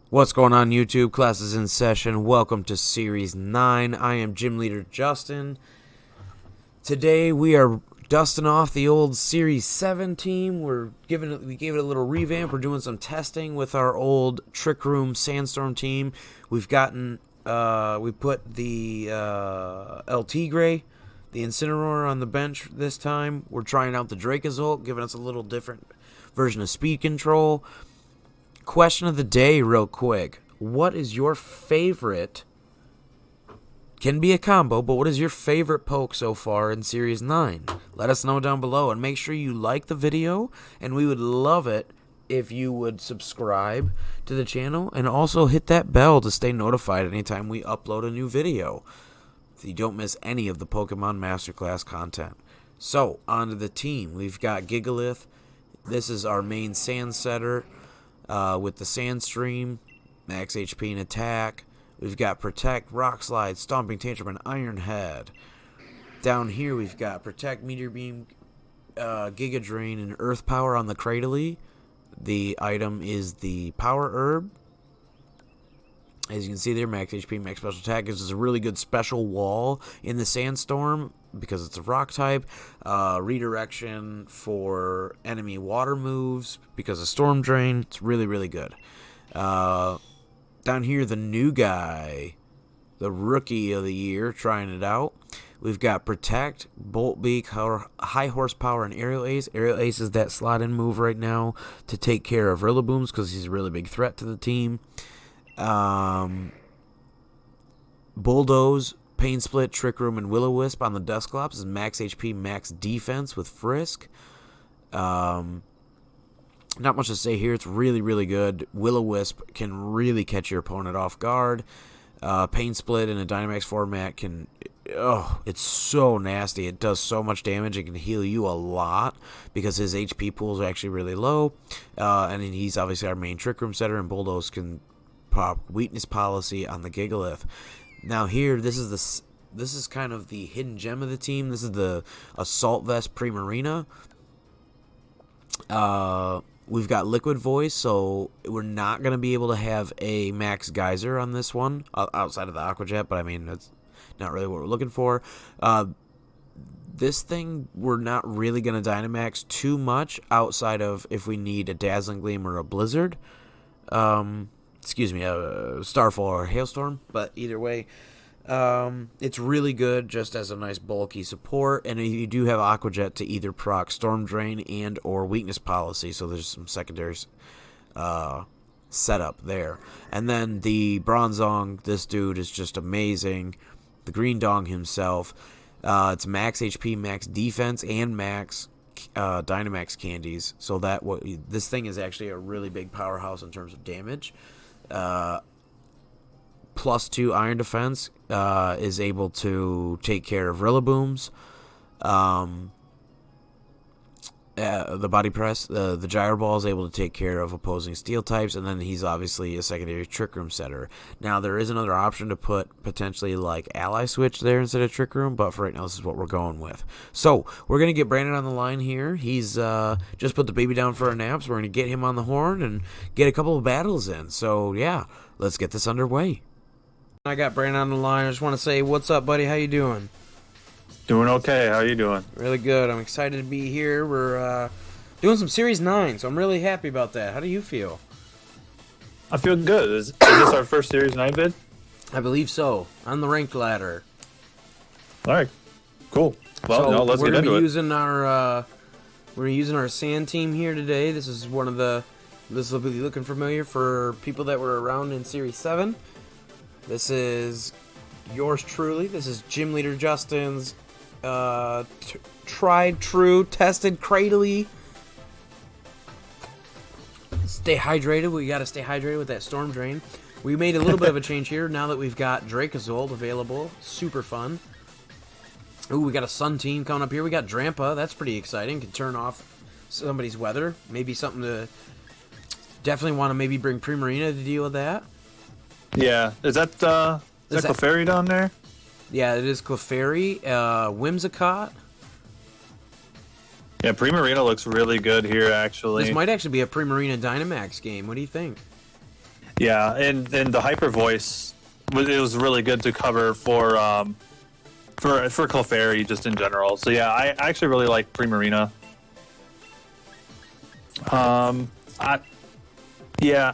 What's going on, YouTube? Class is in session. Welcome to Series 9. I am Gym Leader Justin. Today we are dusting off the old Series 7 team. We gave it a little revamp. We're doing some testing with our old Trick Room Sandstorm team. We put the LT Gray, the Incineroar on the bench this time. We're trying out the Dracozolt, giving us a little different version of speed control. Question of the day real quick. What is your favorite, can be a combo, but what is your favorite poke so far in Series 9? Let us know down below, and make sure you like the video, and we would love it if you would subscribe to the channel, and also hit that bell to stay notified anytime we upload a new video, so you don't miss any of the Pokemon Masterclass content. So, on to the team. We've got Gigalith. This is our main sand setter. With the Sandstream, max HP and attack. We've got Protect, Rock Slide, Stomping Tantrum, and Iron Head. Down here we've got Protect, Meteor Beam, Giga Drain, and Earth Power on the Cradily. The item is the Power Herb. As you can see there, max HP, max special attack. This is a really good special wall in the Sandstorm because it's a rock type. Redirection for enemy water moves because of Storm Drain. It's really, really good. Down here, the new guy, the rookie of the year, trying it out. We've got Protect, Bolt Beak, High Horsepower, and Aerial Ace. Aerial Ace is that slot-in move right now to take care of Rillabooms because he's a really big threat to the team. Bulldoze, Pain Split, Trick Room, and Will-O-Wisp on the Dusclops is max HP, max defense with Frisk. Not much to say here. It's really, really good. Will-O-Wisp can really catch your opponent off guard. Pain Split in a Dynamax format can... Oh, it's so nasty. It does so much damage. It can heal you a lot because his HP pools are actually really low. And he's obviously our main Trick Room setter, and Bulldoze can pop Weakness Policy on the Gigalith. Now here, this is kind of the hidden gem of the team. This is the Assault Vest Primarina. We've got Liquid Voice, so we're not going to be able to have a Max Geyser on this one, outside of the Aqua Jet, but I mean, that's not really what we're looking for. This thing, we're not really going to Dynamax too much outside of if we need a Dazzling Gleam or a Blizzard. Excuse me, a Starfall or a Hailstorm, but either way, it's really good just as a nice bulky support, and you do have Aqua Jet to either proc Storm Drain and or Weakness Policy, so there's some secondary setup there. And then the Bronzong, this dude is just amazing. The Green Dong himself, it's max HP, max defense, and max Dynamax candies, so that this thing is actually a really big powerhouse in terms of damage. +2 Iron Defense is able to take care of Rillabooms. The Body Press, the Gyro Ball is able to take care of opposing Steel types, and then he's obviously a secondary Trick Room setter. Now, there is another option to put potentially like Ally Switch there instead of Trick Room, but for right now, this is what we're going with. So, we're going to get Brandon on the line here. He's just put the baby down for a nap, so we're going to get him on the horn and get a couple of battles in. So, yeah, let's get this underway. I got Brandon on the line. I just want to say, what's up, buddy? How you doing? Doing okay. How you doing? Really good. I'm excited to be here. We're doing some Series 9, so I'm really happy about that. How do you feel? I feel good. Is this our first Series 9 vid? I believe so. On the ranked ladder. All right. Cool. Well, so no, let's get into it. We're using our sand team here today. This is this will be looking familiar for people that were around in Series 7. This is yours truly. This is Gym Leader Justin's tried, true, tested Cradily. Stay hydrated. We got to stay hydrated with that Storm Drain. We made a little bit of a change here now that we've got Dracozolt available. Super fun. Ooh, we got a Sun team coming up here. We got Drampa. That's pretty exciting. Can turn off somebody's weather. Maybe something to... Definitely want to maybe bring Primarina to deal with that. Yeah. Is that Clefairy down there? Yeah, it is Clefairy. Whimsicott. Yeah, Primarina looks really good here, actually. This might actually be a Primarina Dynamax game. What do you think? Yeah, and the hyper voice it was really good to cover for Clefairy just in general. So yeah, I actually really like Primarina. I yeah.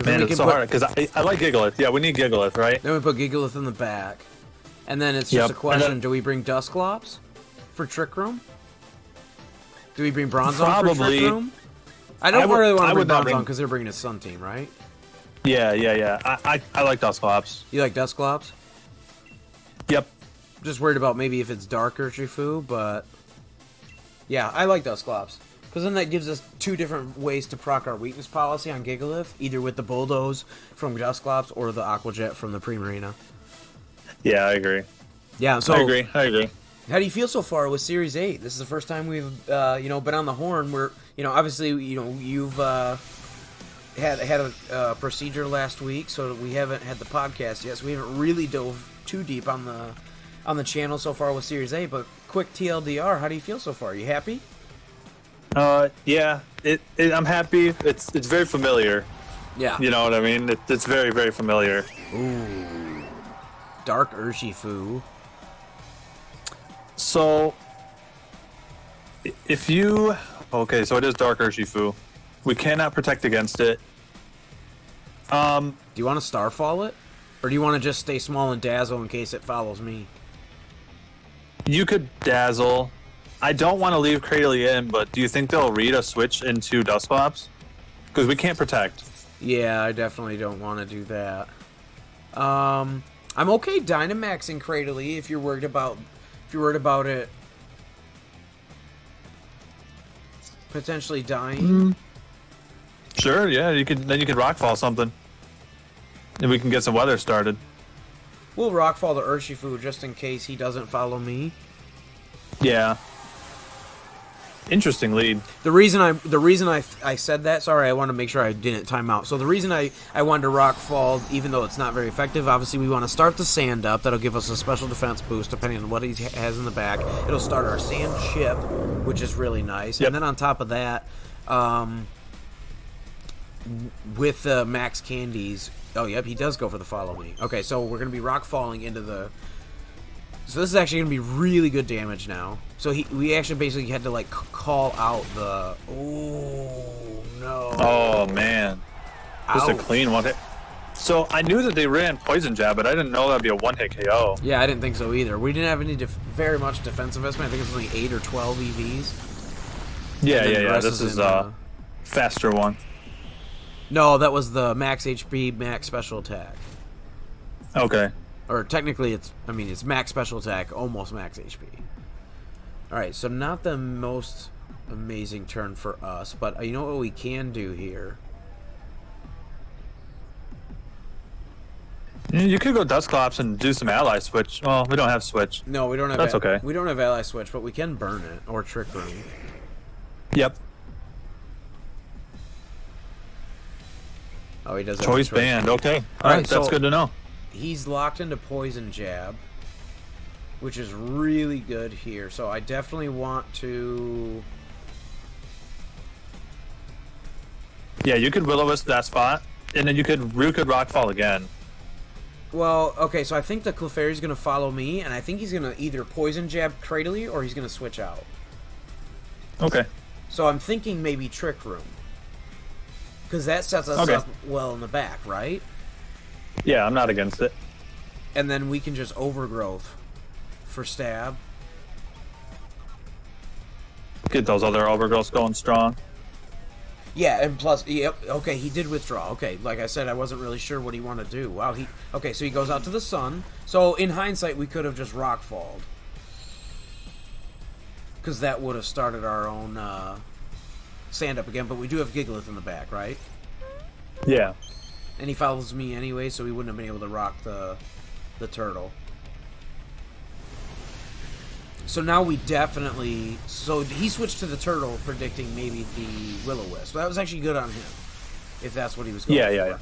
Man, it's so hard because I like Gigalith. Yeah, we need Gigalith, right? Then we put Gigalith in the back. And then it's just a question, do we bring Dusclops for Trick Room? Do we bring Bronzong for Trick Room? I don't really want to bring Bronzong because they're bringing a Sun team, right? Yeah. I like Dusclops. You like Dusclops? Yep. Just worried about maybe if it's Dark Urshifu, but... Yeah, I like Dusclops. Because then that gives us two different ways to proc our weakness policy on Gigalith, either with the Bulldoze from Dusclops or the Aqua Jet from the Primarina. Yeah, I agree. Yeah, so... I agree. How do you feel so far with Series 8? This is the first time we've, been on the horn. We're, obviously, you've had a procedure last week, so we haven't had the podcast yet, so we haven't really dove too deep on the channel so far with Series 8, but quick TLDR, how do you feel so far? Are you happy? Yeah, I'm happy. It's very familiar. Yeah. You know what I mean? It's very, very familiar. Ooh. Dark Urshifu. So, if you... Okay, so it is Dark Urshifu. We cannot protect against it. Do you want to Starfall it? Or do you want to just stay small and Dazzle in case it follows me? You could Dazzle. I don't want to leave Cradily in, but do you think they'll read a switch into Dusclops? Because we can't protect. Yeah, I definitely don't want to do that. I'm okay Dynamaxing Cradily if you're worried about it potentially dying. Sure, yeah, you could Rockfall something. And we can get some weather started. We'll Rockfall the Urshifu just in case he doesn't follow me. Yeah. Interesting lead. The reason I said that, sorry, I want to make sure I didn't time out. So the reason I wanted to Rockfall, even though it's not very effective, obviously we want to start the Sand up. That'll give us a special defense boost depending on what he has in the back. It'll start our Sand chip, which is really nice. Yep. And then on top of that, with the Max Candies, oh yep, he does go for the Follow Me. Okay, so we're going to be Rockfalling into the... So this is actually going to be really good damage now. So we actually basically had to, like, call out the... Oh, no. Oh, man. Just a clean one hit. So I knew that they ran Poison Jab, but I didn't know that would be a one-hit KO. Yeah, I didn't think so either. We didn't have any very much defense investment. I think it's only 8 or 12 EVs. Yeah. This is a faster one. No, that was the max HP, max special attack. Okay. Or technically, it's max special attack, almost max HP. Alright, so not the most amazing turn for us, but you know what we can do here? You could go Dusclops and do some ally switch. Well, we don't have switch. No, we don't have. That's okay. We don't have ally switch, but we can burn it or Trick Room. Yep. Oh, he does. Choice banned. Okay. All right, that's good to know. He's locked into Poison Jab, which is really good here. So I definitely want to... Yeah, you could Will-O-Wisp that spot, and then you could Rockfall again. Well, okay, so I think the Clefairy's going to follow me, and I think he's going to either Poison Jab Cradily or he's going to switch out. Okay. So I'm thinking maybe Trick Room. Because that sets us up well in the back, right? Yeah, I'm not against it. And then we can just Overgrowth for stab. Get those other Overgrowths going strong. Yeah, and plus, yep, okay, he did withdraw. Okay, like I said, I wasn't really sure what he wanted to do. Wow, okay, so he goes out to the Sun. So in hindsight, we could have just Rockfalled. Because that would have started our own Sand up again, but we do have Gigalith in the back, right? Yeah. And he follows me anyway, so he wouldn't have been able to rock the turtle. So now we definitely... So he switched to the turtle, predicting maybe the Will-O-Wisp. So that was actually good on him, if that's what he was going for. Yeah.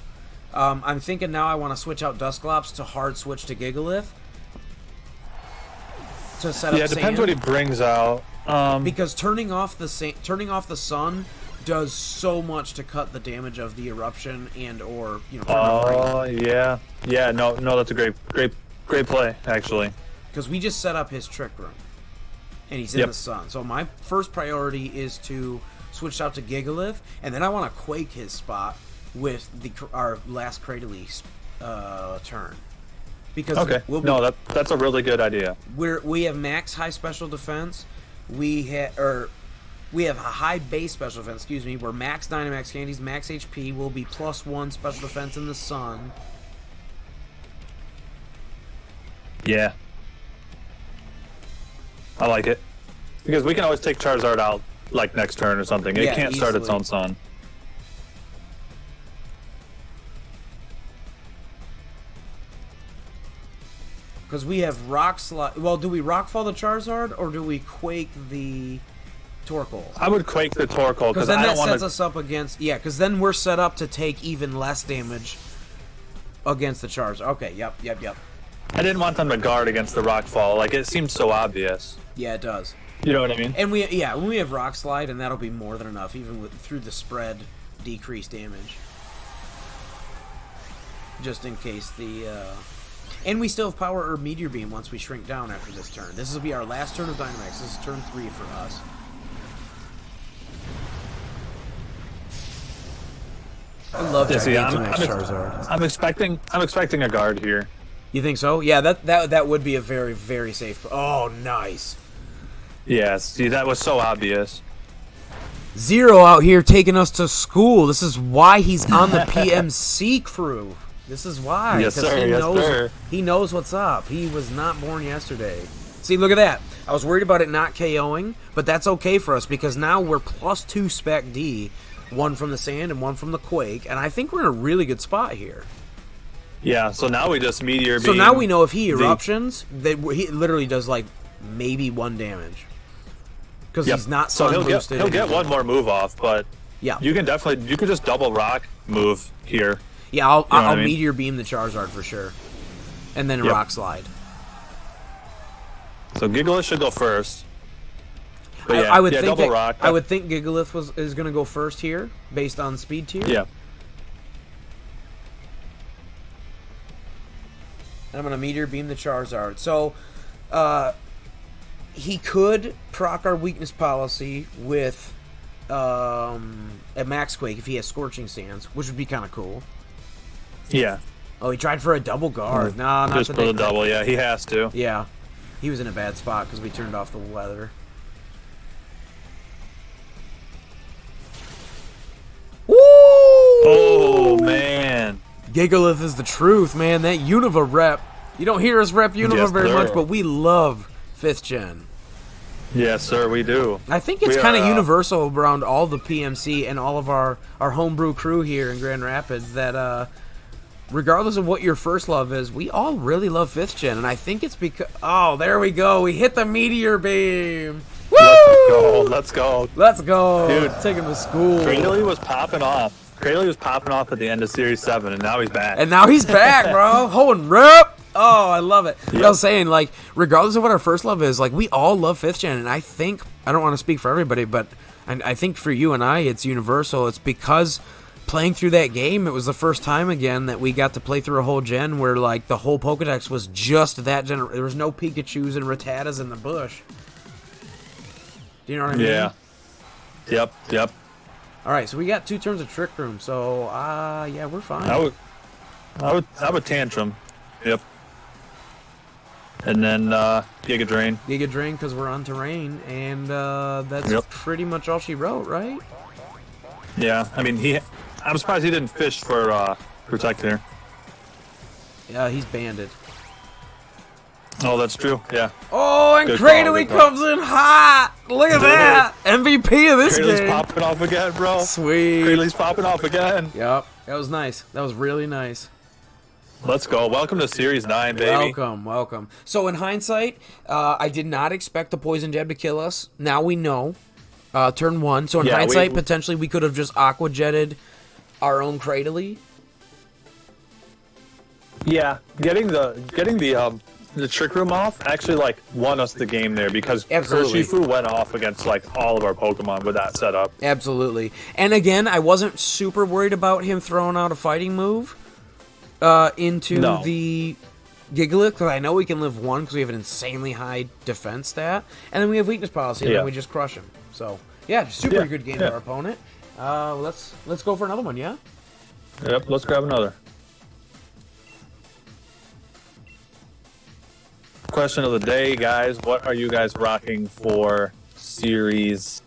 I'm thinking now I want to switch out Dusclops to hard switch to Gigalith. To set up it depends Sand. what he brings out. Because turning off the Sun does so much to cut the damage of the eruption and or Oh yeah. No, that's a great play actually. because we just set up his trick room, and he's in the sun. So my first priority is to switch out to Gigalith, and then I want to quake his spot with our last Cradily turn. Because that's a really good idea. We have max high special defense. We have a high base special defense. Excuse me. We're max Dynamax candies, max HP. Will be +1 special defense in the sun. Yeah, I like it because we can always take Charizard out like next turn or something. It can't start its own sun. Because we have Rock Slide. Well, do we Rockfall the Charizard or do we Quake the Torkoal? I would Quake the Torkoal because then that sets us up against. Yeah, because then we're set up to take even less damage against the Charizard. Okay, yep. I didn't want them to guard against the Rockfall. Like, it seemed so obvious. Yeah, it does. You know what I mean? And when we have Rock Slide, and that'll be more than enough, even through the spread, decreased damage. Just in case the. And we still have Power or Meteor Beam once we shrink down after this turn. This will be our last turn of Dynamax. This is turn 3 for us. I love Dynamax Charizard. I'm expecting a guard here. You think so? Yeah, that would be a very, very safe. Oh, nice. Yeah, see, that was so obvious. Zero out here taking us to school. This is why he's on the PMC crew. This is why. Yes, sir. He knows what's up. He was not born yesterday. See, look at that. I was worried about it not KOing, but that's okay for us because now we're +2 Spec D, one from the Sand and one from the Quake, and I think we're in a really good spot here. Yeah, so now we just Meteor Beam. So now we know if he eruptions, that he literally does like maybe 1 damage. Because he's not sun boosted. He'll get one more move off, but yeah, you can just double rock move here. Yeah, I'll Meteor Beam the Charizard for sure. And then Rock Slide. So Gigalith should go first. But I would think double rock. I would think Gigalith is going to go first here, based on speed tier. Yeah. And I'm going to Meteor Beam the Charizard. So, he could proc our weakness policy with a Max Quake if he has Scorching Sands, which would be kind of cool. Yeah. Oh, he tried for a double guard. No, not just for the double. Yeah, he has to. Yeah. He was in a bad spot because we turned off the weather. Woo! Oh, man. Gigalith is the truth, man. That Unova rep. You don't hear us rep Unova very much, but we love 5th gen. Yes, sir, we do. I think it's kind of universal around all the PMC and all of our homebrew crew here in Grand Rapids that regardless of what your first love is, we all really love 5th gen. And I think it's because... Oh, there we go. We hit the Meteor Beam. Woo! Let's go. Dude, take him to school. Cradily was popping off. At the end of Series 7, and now he's back. Bro. Holding rep. Oh, I love it. Yep. I was saying, like, regardless of what our first love is, like, we all love 5th gen. And I think... I don't want to speak for everybody, but I think for you and I, it's universal. It's because... Playing through that game, it was the first time again that we got to play through a whole gen where, like, the whole Pokedex was just that gen. There was no Pikachus and Rattatas in the bush. Do you know what I mean? Yeah. Yep. All right, so we got 2 turns of Trick Room, so yeah, we're fine. I would Tantrum. Yep. And then Giga Drain. Giga Drain because we're on terrain, and that's pretty much all she wrote, right? Yeah, I mean I'm surprised he didn't fish for Protect here. Yeah, he's banded. Oh, that's true. Yeah. Oh, and Cradily comes in hot. Look at that. MVP of this game. Cradilly's popping off again, bro. Sweet. Cradilly's popping off again. Yep. That was nice. That was really nice. Let's go. Welcome to Series 9, baby. Welcome. So in hindsight, I did not expect the Poison Jab to kill us. Now we know. Turn 1. So in hindsight, potentially we could have just Aqua Jetted our own Cradily. Yeah, getting the the Trick Room off actually like won us the game there because Absolutely. Urshifu went off against like all of our Pokemon with that setup. Absolutely. And again, I wasn't super worried about him throwing out a fighting move into No. the Gigalith, because I know we can live 1 because we have an insanely high defense stat, and then we have weakness policy, and then we just crush him. So yeah, super good game to our opponent. Let's go for another one, yeah? Yep, let's grab another. Question of the day, guys. What are you guys rocking for Series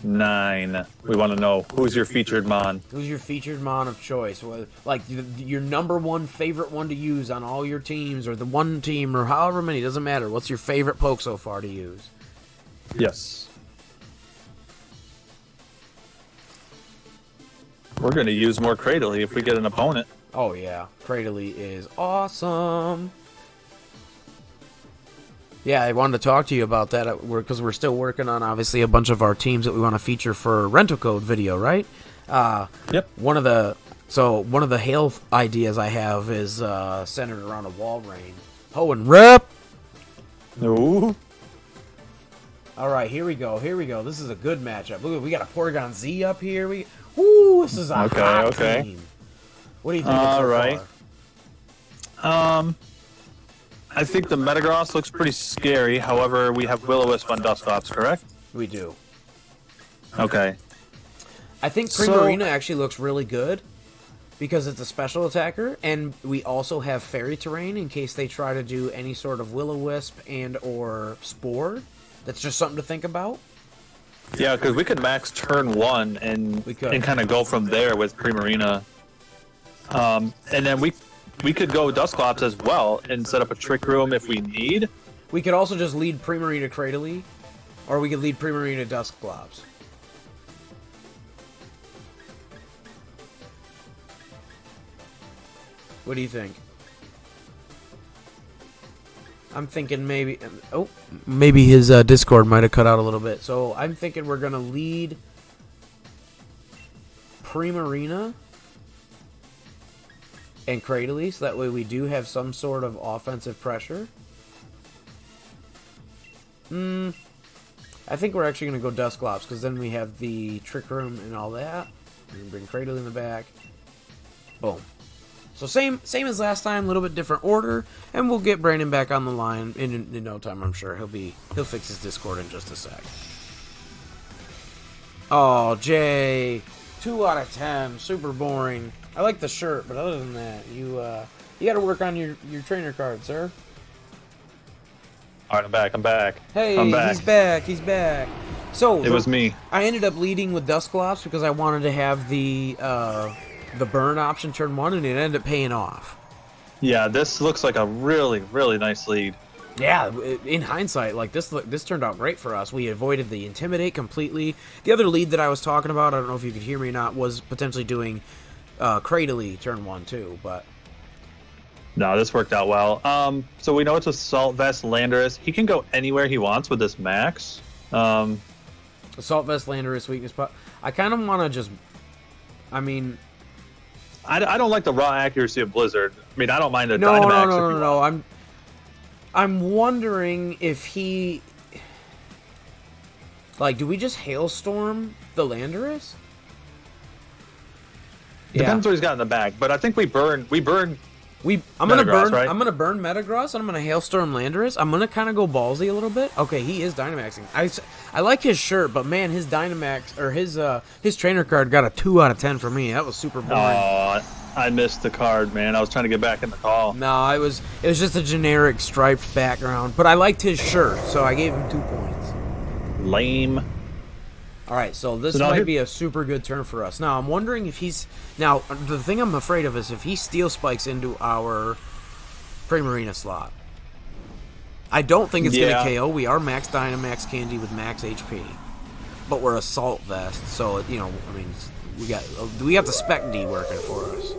9? We want to know, who's your featured Mon? Who's your featured Mon of choice? Like your number one favorite one to use on all your teams, or the one team, or however many, doesn't matter. What's your favorite poke so far to use? Yes. We're going to use more Cradily if we get an opponent. Oh yeah, Cradily is awesome. Yeah, I wanted to talk to you about that because we're still working on, obviously, a bunch of our teams that we want to feature for rental code video, right? Yep. One of the hail ideas I have is centered around a wall rain. Ho and rip. Ooh. All right, here we go. This is a good matchup. Look, we got a Porygon Z up here. This is a hot team. What do you think? All right. I think the Metagross looks pretty scary. However, we have Will-O-Wisp on Dusclops, correct? We do. Okay. I think Primarina actually looks really good because it's a special attacker, and we also have Fairy Terrain in case they try to do any sort of Will-O-Wisp and or Spore. That's just something to think about. Yeah, because we could max turn 1 and kind of go from there with Primarina. And then we could go Dusclops as well and set up a Trick Room if we need. We could also just lead Primarina Cradily, or we could lead Primarina Dusclops. What do you think? I'm thinking maybe... maybe his Discord might have cut out a little bit. So I'm thinking we're going to lead Primarina and Cradily, so that way we do have some sort of offensive pressure. I think we're actually going to go Dusclops, because then we have the Trick Room and all that. We can bring Cradily in the back. Boom. So same as last time, a little bit different order, and we'll get Brandon back on the line in no time. I'm sure he'll fix his Discord in just a sec. Oh, Jay, 2 out of 10, super boring. I like the shirt, but other than that, you got to work on your trainer card, sir. All right, I'm back. Hey, I'm back. he's back. So it was me. I ended up leading with Dusclops because I wanted to have the burn option turn 1, and it ended up paying off. Yeah, this looks like a really, really nice lead. Yeah, in hindsight, like this turned out great for us. We avoided the Intimidate completely. The other lead that I was talking about, I don't know if you could hear me or not, was potentially doing Cradily turn 1 too, but... No, this worked out well. So we know it's Assault Vest Landorus. He can go anywhere he wants with this max. Assault Vest Landorus weakness, but I kind of want to just... I mean... I don't like the raw accuracy of Blizzard. I mean, I don't mind the Dynamax. No. I'm wondering if he... Like, do we just Hailstorm the Landorus? Depends what he's got in the bag, but I think we burn. I'm gonna burn. Right? I'm gonna burn Metagross, and I'm gonna Hailstorm Landorus. I'm gonna kind of go ballsy a little bit. Okay, he is Dynamaxing. I like his shirt, but man, his Dynamax or his trainer card got a 2 out of 10 for me. That was super boring. Oh, I missed the card, man. I was trying to get back in the call. No, it was just a generic striped background, but I liked his shirt, so I gave him 2 points. Lame. All right, so this might be a super good turn for us. Now, I'm wondering if he's... Now, the thing I'm afraid of is if he Steel Spikes into our Primarina slot. I don't think it's going to KO. We are max Dynamax Candy with max HP. But we're Assault Vest, so, you know, I mean, we got the Spec D working for us.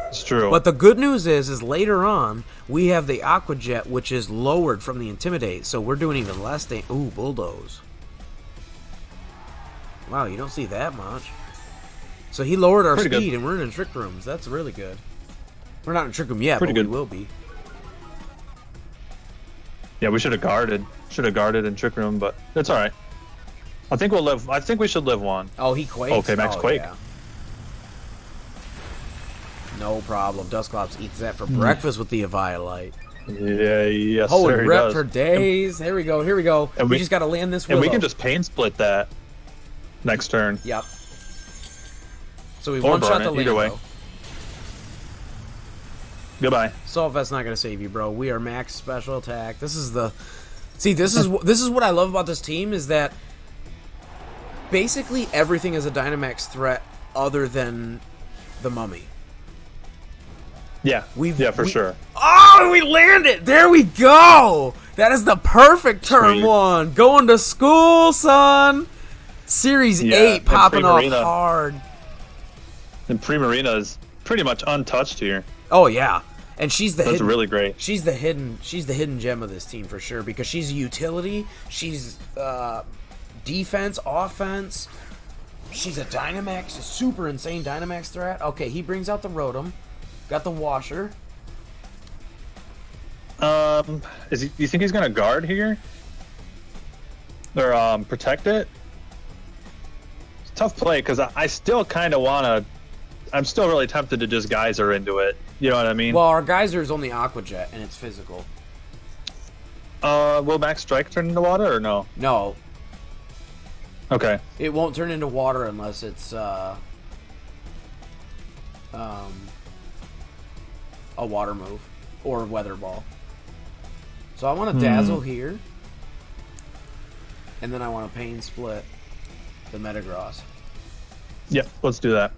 It's true. But the good news is later on, we have the Aqua Jet, which is lowered from the Intimidate, so we're doing even less damage. Ooh, Bulldoze. Wow, you don't see that much. So he lowered our speed, and we're in Trick Rooms. That's really good. We're not in Trick Room yet, but we will be. Yeah, we should have guarded. Should have guarded in Trick Room, but it's all right. I think we'll live. I think we should live one. Oh, he quakes. Okay, Max Quake. Yeah. No problem. Dusclops eats that for breakfast with the Eviolite. Yeah, yes, Holy sir, he rep does. for days. Here we go. Here we go. And we just got to land this Willow. And we can just pain split that next turn. Yep. So we Or one-shot burn the it, either way. Lando. Goodbye. Sulfet's not going to save you, bro. We are max special attack. This is the... See, this is what I love about this team is that basically everything is a Dynamax threat other than the Mummy. Yeah, for sure. Oh, we landed! There we go! That is the perfect turn Sweet. 1. Going to school, son! Series 8 popping off hard. And Primarina is pretty much untouched here. Oh, yeah. And she's the That's really great. She's the hidden gem of this team for sure because she's a utility. She's defense, offense. She's a Dynamax, a super insane Dynamax threat. Okay, he brings out the Rotom. Got the Washer. Do you think he's gonna guard here? Or protect it? It's a tough play because I still kind of wanna. I'm still really tempted to just geyser into it. You know what I mean? Well, our geyser is only Aqua Jet and it's physical. Will Max Strike turn into water or no? No, Okay. it won't turn into water unless it's a water move or weather ball. So I want to dazzle here, and then I want to pain split the Metagross. Yep. Let's do that.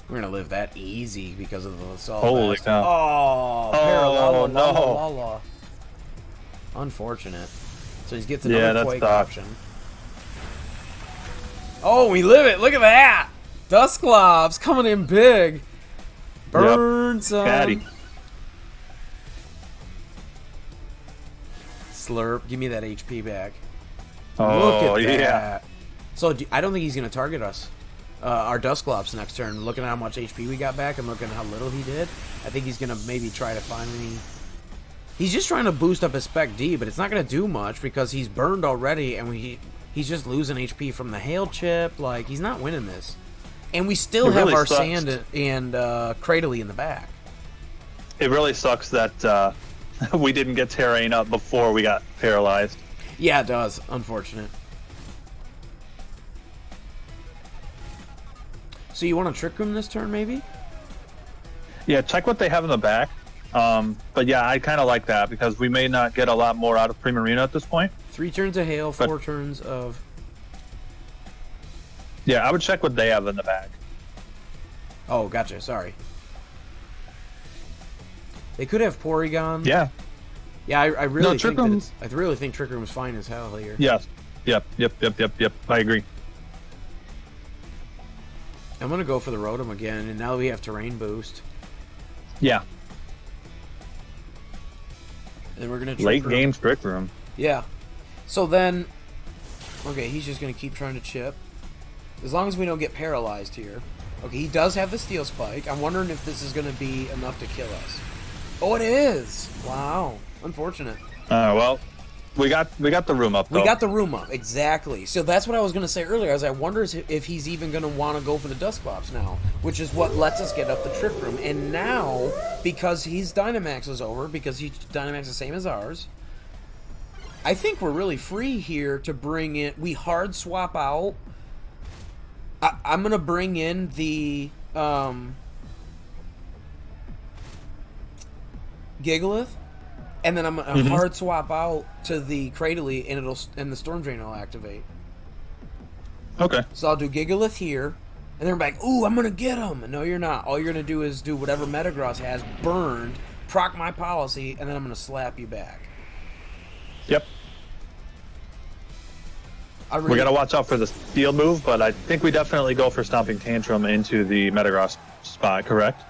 We're gonna live that easy because of the assault. Holy vest. cow. Oh, Oh, no. no. Unfortunate. So he gets Yeah, another that's Quake tough. option. Oh, we live it. Look at that. Dusclops coming in big. Burn some. Patty. Slurp. Give me that HP back. Oh, Look at yeah. that. So I don't think he's going to target us. Our Dusclops next turn. Looking at how much HP we got back and looking at how little he did, I think he's going to maybe try to finally... He's just trying to boost up his Spec D, but it's not going to do much because he's burned already and he's just losing HP from the Hail Chip. Like, he's not winning this. And we still have really our sucks. Sand and Cradily in the back. It really sucks that we didn't get Terrain up before we got paralyzed. Yeah, it does. Unfortunate. So you want to Trick Room this turn, maybe? Yeah, check what they have in the back. But yeah, I kind of like that because we may not get a lot more out of Primarina at this point. 3 turns of Hail, 4 turns of... Yeah, I would check what they have in the back. Oh, gotcha. Sorry. They could have Porygon. Yeah. Yeah, I really Trick think Room- I really think Trick Room is fine as hell here. Yes. Yep. I agree. I'm gonna go for the Rotom again, and now we have Terrain Boost. Yeah. And we're gonna Late Trick Room. game Trick Room. Yeah. So then, okay, he's just gonna keep trying to chip. As long as we don't get paralyzed here. Okay, he does have the Steel Spike. I'm wondering if this is gonna be enough to kill us. Oh, it is! Wow. Unfortunate. Well, we got the room up though. We got the room up, exactly. So that's what I was going to say earlier. I wonder if he's even going to want to go for the Dusclops now, which is what lets us get up the Trick Room. And now, because his Dynamax is over, because he's Dynamax the same as ours, I think we're really free here to bring in... We hard swap out. I'm going to bring in the... Gigalith. And then I'm gonna hard swap out to the Cradily, and the Storm Drain will activate. Okay. So I'll do Gigalith here, and they're like, "Ooh, I'm gonna get him." And no, you're not. All you're gonna do is do whatever Metagross has burned, proc my policy, and then I'm gonna slap you back. Yep. We gotta watch out for the Steel move, but I think we definitely go for Stomping Tantrum into the Metagross spot. Correct?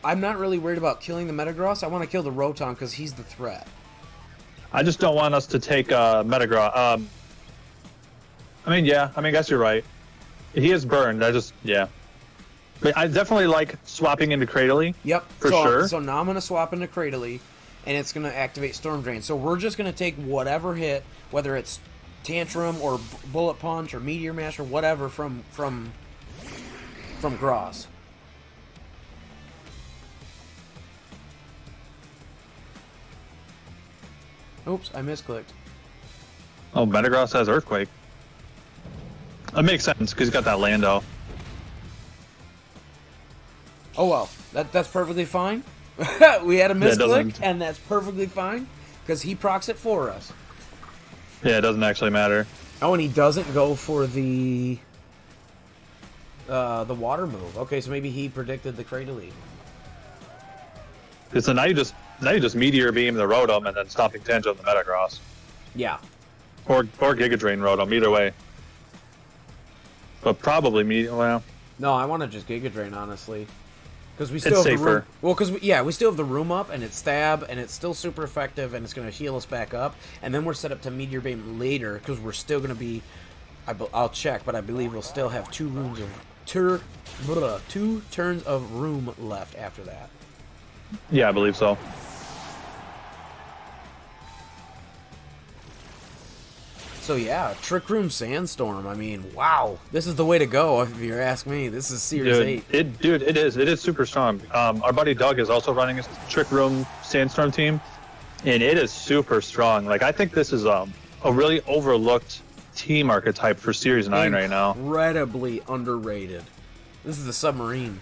I'm not really worried about killing the Metagross. I want to kill the Rotom because he's the threat. I just don't want us to take Metagross. I mean, yeah. I mean, I guess you're right. He is burned. Yeah. But I definitely like swapping into Cradily. Yep. For sure. So now I'm going to swap into Cradily, and it's going to activate Storm Drain. So we're just going to take whatever hit, whether it's Tantrum or Bullet Punch or Meteor Mash or whatever from Gross. Oops, I misclicked. Oh, Metagross has Earthquake. That makes sense because he's got that Lando. Oh well, that's perfectly fine. We had a misclick, and that's perfectly fine because he procs it for us. Yeah, it doesn't actually matter. Oh, and he doesn't go for the water move. Okay, so maybe he predicted the Cradily. So now you just Meteor Beam the Rotom and then Stomping Tantrum the Metagross. Yeah. Or Giga Drain Rotom, either way. But probably Meteor. Well. No, I want to just Giga Drain, honestly. Because we still it's have safer. The room. Well, because we still have the room up, and it's stab, and it's still super effective, and it's going to heal us back up. And then we're set up to Meteor Beam later, because we're still going to be. I'll check, but I believe we'll still have 2 turns of room left after that. Yeah, I believe so. So yeah, Trick Room Sandstorm. I mean, wow, this is the way to go if you ask me. This is Series 8. It is super strong. Our buddy Doug is also running a Trick Room Sandstorm team, and it is super strong. Like, I think this is a really overlooked team archetype for Series 9 right now. Incredibly underrated. This is the submarine.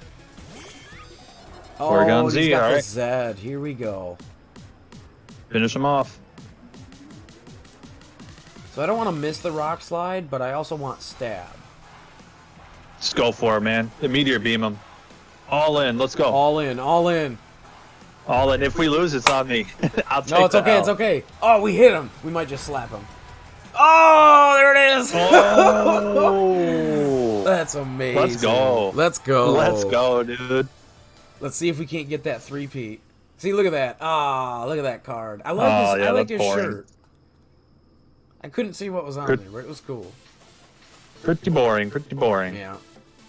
Oregon Z, he's got all the right. Zed. Here we go. Finish him off. So I don't want to miss the Rock Slide, but I also want Stab. Just go for it, man. The Meteor Beam him. All in. Let's go. All in. All in. All in. If we lose, it's on me. I'll take No, it's okay. L. It's okay. Oh, we hit him. We might just slap him. Oh, there it is. Oh. That's amazing. Let's go. Let's go. Let's go, dude. Let's see if we can't get that 3-peat. See, look at that. Ah, look at that card. I like his shirt. I couldn't see what was on there, but it was cool. Pretty boring. Pretty boring. Yeah.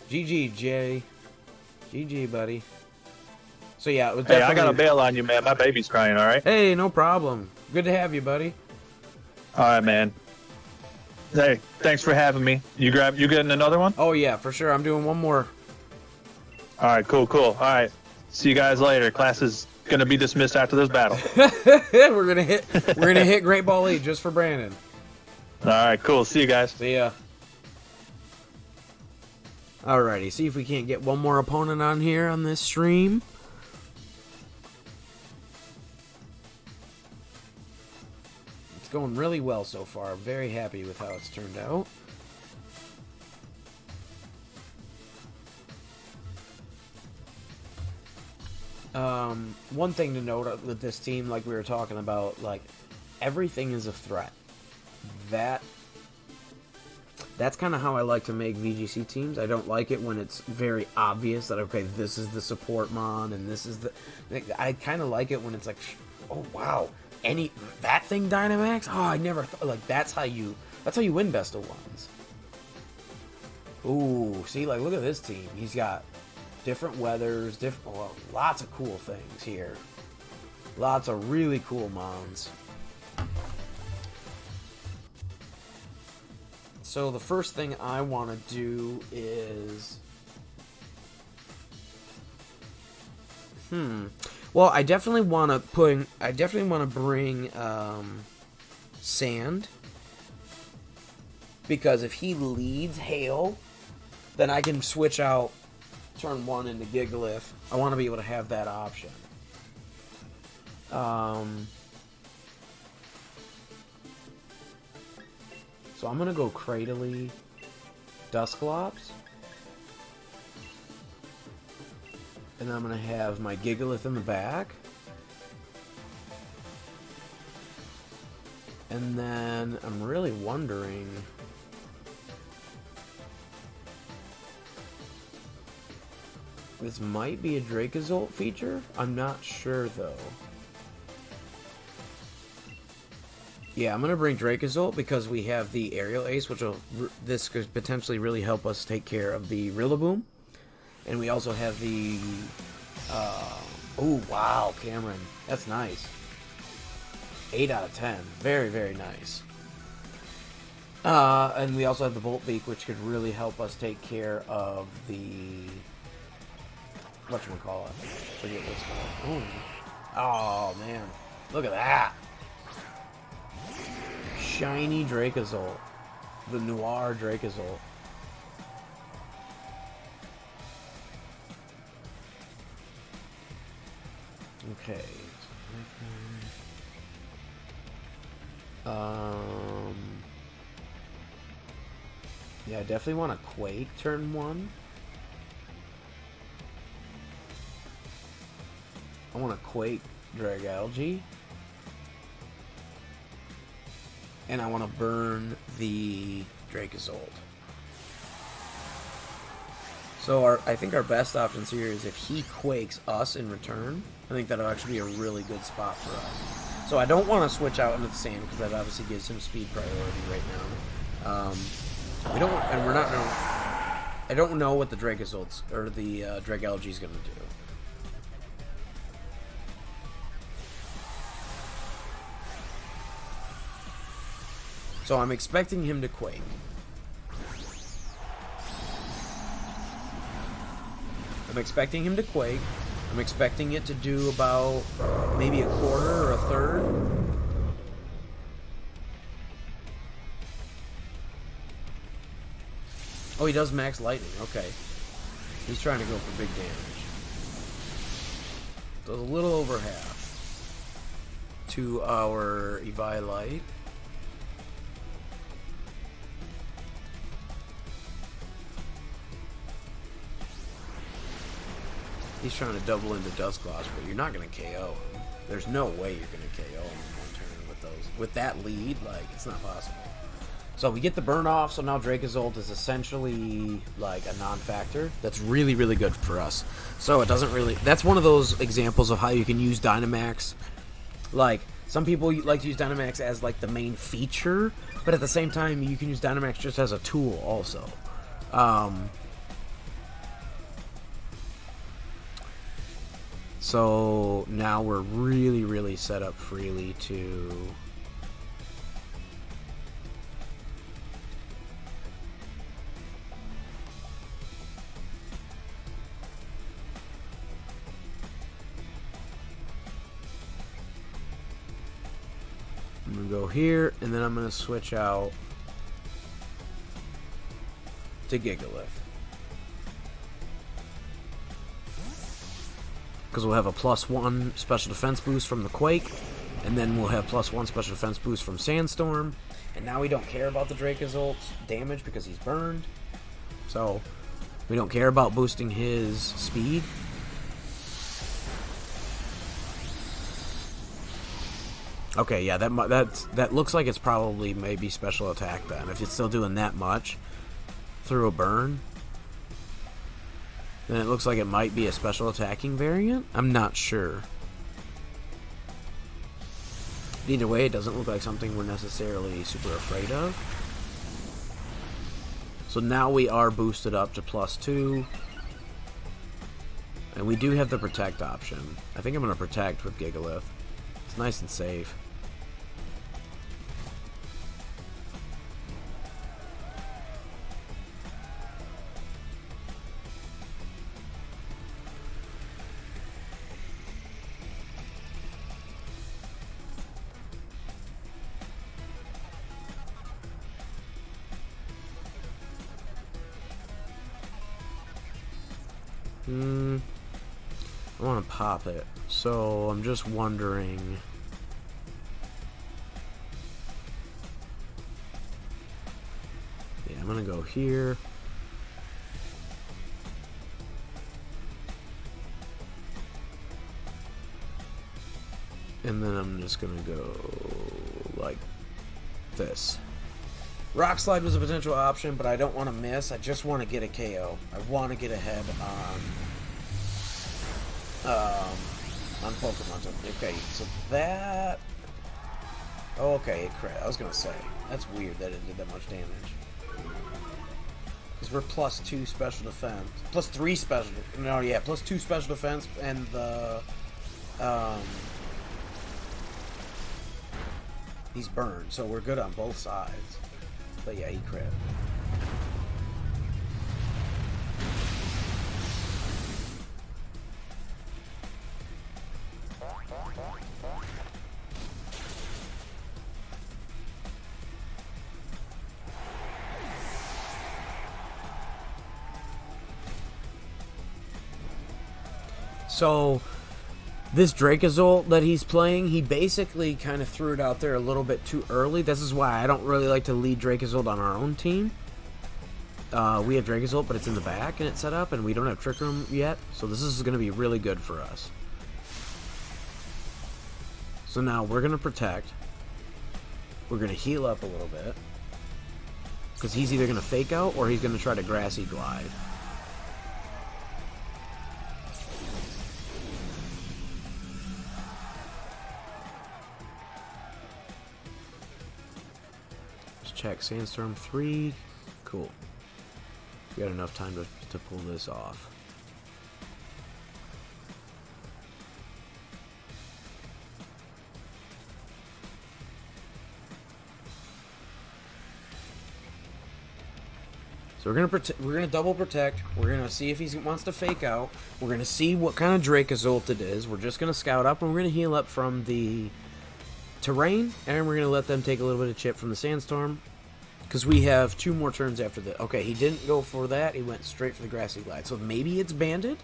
GG, Jay. GG, buddy. So yeah, it was Hey, definitely... I got a bail on you, man. My baby's crying, all right? Hey, no problem. Good to have you, buddy. All right, man. Hey, thanks for having me. You getting another one? Oh yeah, for sure. I'm doing one more. All right, cool. All right. See you guys later. Class is gonna be dismissed after this battle. We're gonna hit Great Ball 8 just for Brandon. All right, cool. See you guys. See ya. Alrighty, see if we can't get one more opponent on here on this stream. It's going really well so far. I'm very happy with how it's turned out. One thing to note with this team, like we were talking about, like, everything is a threat. That's kind of how I like to make VGC teams. I don't like it when it's very obvious that, okay, this is the support mon and this is the... I kind of like it when it's like, oh, wow, that thing Dynamax? Oh, I never thought... Like, that's how you win best of ones. Ooh, see, like, look at this team. He's got different weathers, lots of cool things here. Lots of really cool mons. So the first thing I want to do is... Well, I definitely want to bring Sand. Because if he leads Hail, then I can switch out turn 1 into Gigalith. I want to be able to have that option. So I'm going to go Cradily, Dusclops. And then I'm going to have my Gigalith in the back. And then I'm really wondering... This might be a Dracozolt feature? I'm not sure, though. Yeah, I'm gonna bring Dracozolt because we have the Aerial Ace, which will this could potentially really help us take care of the Rillaboom, and we also have the. Oh wow, Cameron, that's nice. 8 out of 10, very very nice. And we also have the Bolt Beak, which could really help us take care of the whatchamacallit. Forget what's called. Ooh. Oh man, look at that. Shiny Dracozolt. The Noir Dracozolt. Okay. Yeah, I definitely want a Quake turn 1. I want a Quake Dragalge. And I want to burn the Dracozolt. So I think our best options here is if he Quakes us in return. I think that'll actually be a really good spot for us. So I don't want to switch out into the sand because that obviously gives him speed priority right now. We don't, and we're not. I don't know what the Dracozolt's or the Dragalge is going to do. So I'm expecting him to Quake. I'm expecting him to Quake. I'm expecting it to do about maybe a quarter or a third. Oh, he does max lightning. Okay. He's trying to go for big damage. So a little over half to our Eviolite. He's trying to double into Dusclops, but you're not going to KO him. There's no way you're going to KO him in one turn with those. With that lead, like, it's not possible. So we get the burn off, so now Dracozolt is essentially like a non-factor. That's really, really good for us. So it doesn't really... That's one of those examples of how you can use Dynamax. Like, some people like to use Dynamax as like the main feature, but at the same time, you can use Dynamax just as a tool also. So now we're really, really set up freely to... I'm going to go here, and then I'm going to switch out to Gigalith. Because we'll have a +1 special defense boost from the Quake, and then we'll have +1 special defense boost from Sandstorm, and now we don't care about the Dracozolt's damage because he's burned, so we don't care about boosting his speed. Okay, yeah, that looks like it's probably maybe special attack then, if it's still doing that much through a burn. Then it looks like it might be a special attacking variant. I'm not sure. Either way, it doesn't look like something we're necessarily super afraid of. So now we are boosted up to +2. And we do have the Protect option. I think I'm going to Protect with Gigalith. It's nice and safe. I want to pop it, so I'm just wondering. Yeah, I'm gonna go here. And then I'm just gonna go like this. Rock Slide was a potential option, but I don't want to miss. I just want to get a KO. I want to get ahead on Pokemon. Okay, so that... Oh, okay, it crit. I was gonna say. That's weird that it did that much damage. Because we're +2 special defense. +3 special... No, yeah, +2 special defense and the... He's burned, so we're good on both sides. But yeah, he crit. So, this Dracozolt that he's playing, he basically kind of threw it out there a little bit too early. This is why I don't really like to lead Dracozolt on our own team. We have Dracozolt, but it's in the back and it's set up, and we don't have Trick Room yet. So this is going to be really good for us. So now we're going to protect. We're going to heal up a little bit. Because he's either going to fake out or he's going to try to Grassy Glide. Check Sandstorm 3. Cool. We got enough time to pull this off. So we're gonna double protect. We're gonna see if he wants to fake out. We're gonna see what kind of Dracozolt it is. We're just gonna scout up and we're gonna heal up from the terrain, and we're gonna let them take a little bit of chip from the Sandstorm. Because we have 2 more turns after the... Okay, he didn't go for that. He went straight for the Grassy Glide. So maybe it's banded?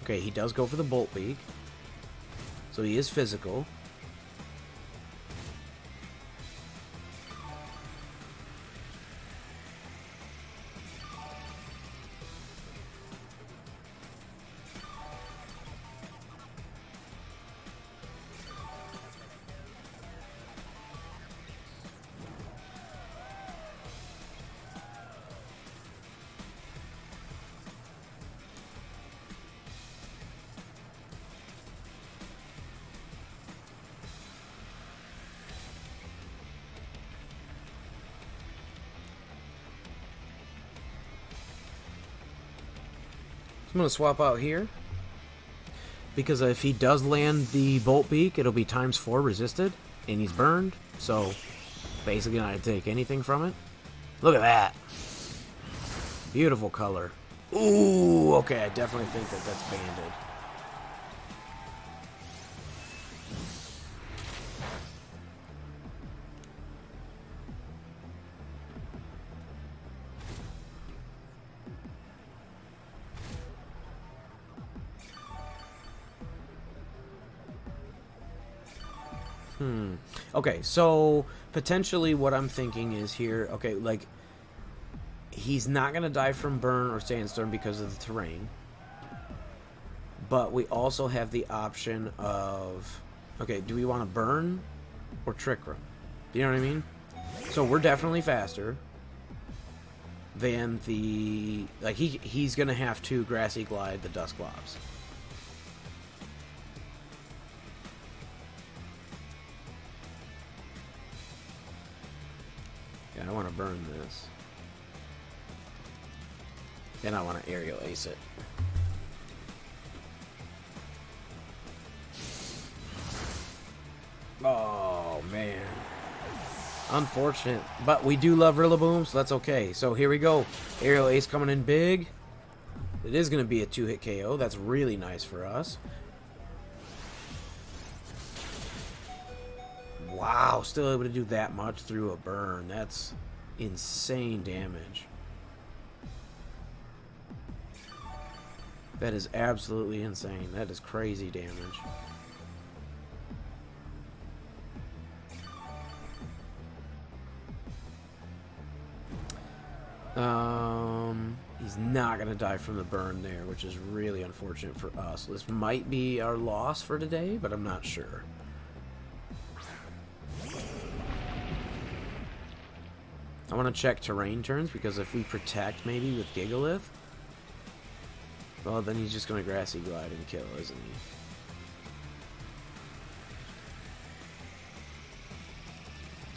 Okay, he does go for the Bolt Beak. So he is physical. I'm going to swap out here. Because if he does land the Bolt Beak, it'll be ×4 resisted. And he's burned. So, basically not going to take anything from it. Look at that. Beautiful color. Ooh, okay, I definitely think that that's banded. Okay, so potentially what I'm thinking is here, okay, like, he's not going to die from burn or sandstorm because of the terrain. But we also have the option of, okay, do we want to burn or Trick Room? Do you know what I mean? So we're definitely faster than the, like, he's going to have to Grassy Glide the Dusclops. I want to burn this. And I want to aerial ace it. Oh, man. Unfortunate. But we do love Rillaboom, so that's okay. So here we go. Aerial ace coming in big. It is going to be a 2-hit KO. That's really nice for us. Wow, still able to do that much through a burn. That's insane damage. That is absolutely insane. That is crazy damage. He's not going to die from the burn there, which is really unfortunate for us. This might be our loss for today, but I'm not sure. I want to check terrain turns, because if we protect maybe with Gigalith, well, then he's just going to Grassy Glide and kill, isn't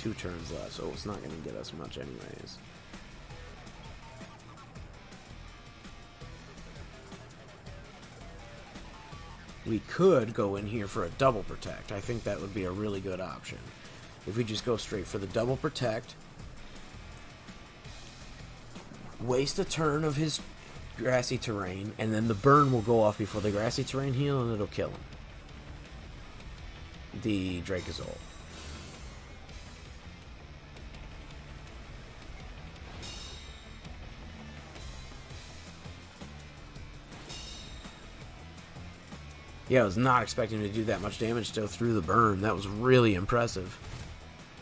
2 turns left, so it's not going to get us much anyways. We could go in here for a double protect. I think that would be a really good option. If we just go straight for the double protect, waste a turn of his grassy terrain, and then the burn will go off before the grassy terrain heal, and it'll kill him. The Dracozolt. Yeah, I was not expecting to do that much damage still through the burn. That was really impressive.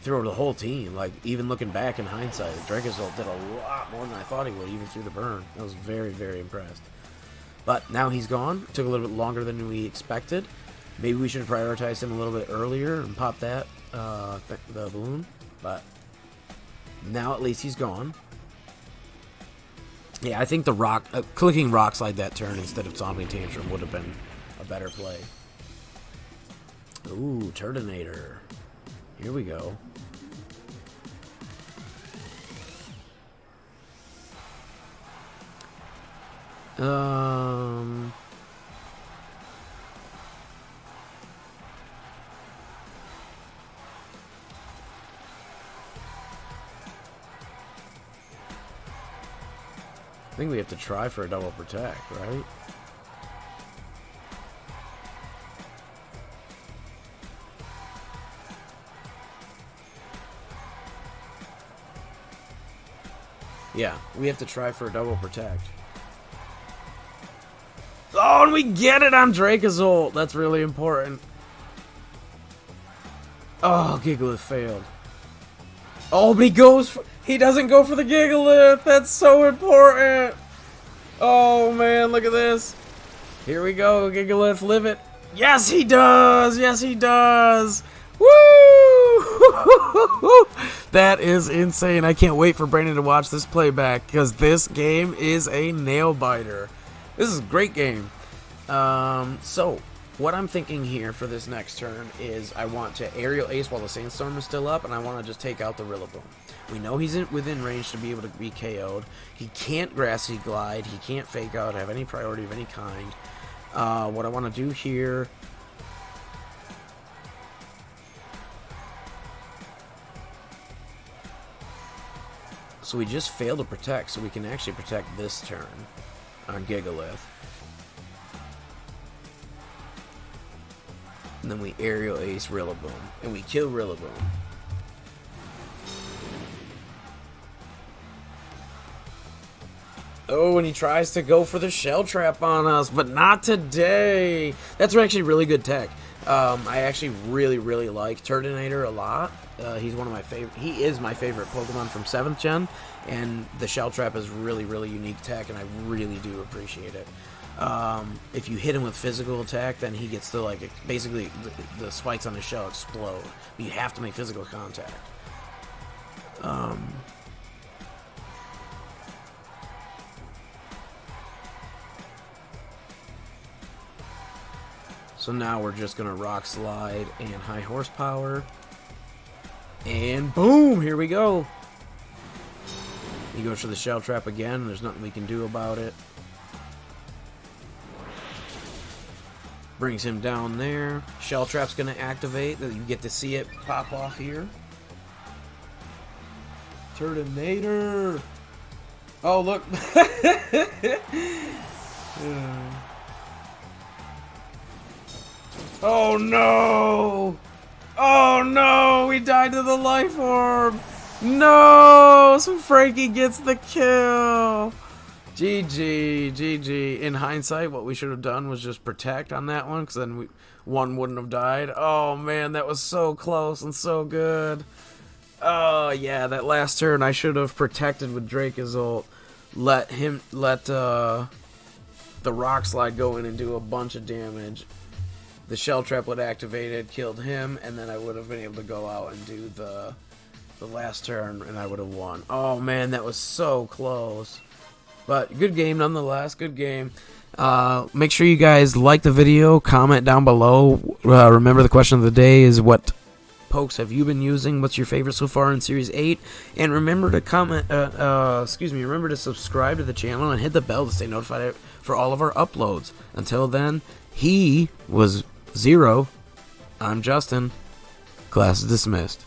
Threw over the whole team. Like, even looking back in hindsight, Dracozolt did a lot more than I thought he would, even through the burn. I was very, very impressed. But now he's gone. It took a little bit longer than we expected. Maybe we should have prioritized him a little bit earlier and pop that, the balloon. But now at least he's gone. Yeah, I think the clicking Rock Slide that turn instead of Zombie Tantrum would have been a better play. Ooh, Turdinator. Here we go. I think we have to try for a double protect, right? Yeah, we have to try for a double protect. Oh, and we get it on Dracozolt. That's really important. Oh, Gigalith failed. Oh, but he doesn't go for the Gigalith. That's so important. Oh, man, look at this. Here we go, Gigalith, live it. Yes, he does. Yes, he does. Woo! That is insane. I can't wait for Brandon to watch this playback because this game is a nail biter. This is a great game. So what I'm thinking here for this next turn is I want to aerial ace while the Sandstorm is still up, and I want to just take out the Rillaboom. We know he's within range to be able to be KO'd. He can't Grassy Glide. He can't Fake Out, have any priority of any kind. What I want to do here... So we just failed to protect, so we can actually protect this turn on Gigalith. And then we aerial ace Rillaboom, and we kill Rillaboom. Oh, and he tries to go for the Shell Trap on us, but not today. That's actually really good tech. I actually really like Turdinator a lot. He's one of my favorite. He is my favorite Pokemon from 7th Gen, and the Shell Trap is really really tech, and I really do appreciate it. If you hit him with physical attack, then he gets to, like, basically the spikes on his shell explode. But you have to make physical contact. So now we're just gonna Rock Slide and High Horsepower. And boom, here we go. He goes for the Shell Trap again. There's nothing we can do about it. Brings him down there. Shell Trap's gonna activate. You get to see it pop off here. Turdinator. Oh, look. Oh no! Oh no! We died to the Life Orb! No! So Frankie gets the kill! GG. In hindsight, what we should have done was just protect on that one, because then one wouldn't have died. Oh man, that was so close and so good. Oh yeah, that last turn I should have protected with Dracozolt. Let the Rock Slide go in and do a bunch of damage. The Shell Trap would activate it, killed him, and then I would have been able to go out and do the last turn, and I would have won. Oh man, that was so close. But good game nonetheless, good game. Make sure you guys like the video, comment down below. Remember the question of the day is what pokes have you been using? What's your favorite so far in Series 8? And remember to remember to subscribe to the channel and hit the bell to stay notified for all of our uploads. Until then, he was Zero. I'm Justin. Class is dismissed.